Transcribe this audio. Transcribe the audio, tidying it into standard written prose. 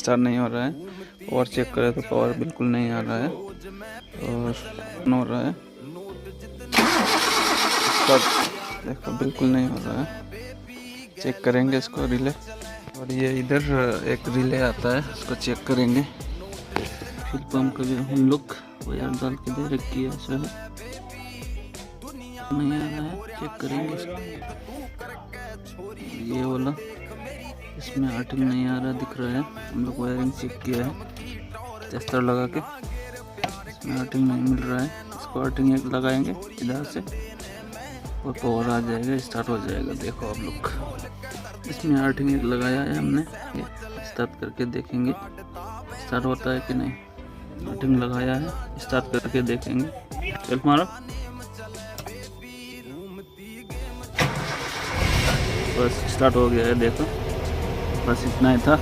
Start नहीं हो रहा है। पावर चेक करें तो पावर बिल्कुल नहीं आ रहा है और ऑन हो रहा है, देखो बिल्कुल नहीं हो रहा है। चेक करेंगे इसको रिले, और ये इधर एक रिले आता है, उसको चेक करेंगे। फिर पंप का भी हम लोग वायर डाल के दे रखी है, ऐसा है नहीं आ रहा है। चेक करेंगे इसको, ये वाला इसमें आर्टिंग नहीं आ रहा दिख रहा है। हम लोग वायरिंग चेक किया है टेस्टर लगा के, इसमें आर्टिंग नहीं मिल रहा है। इसको आर्टिंग एक लगाएंगे इधर से और पावर आ जाएगा, स्टार्ट हो जाएगा। देखो आप लोग, इसमें आर्टिंग एक लगाया है हमने, ये स्टार्ट करके देखेंगे स्टार्ट होता है कि नहीं। आर्टिंग लगाया है, स्टार्ट करके देखेंगे। सेल्फ मारो, बस स्टार्ट हो गया है। देखो बस इतना ही था।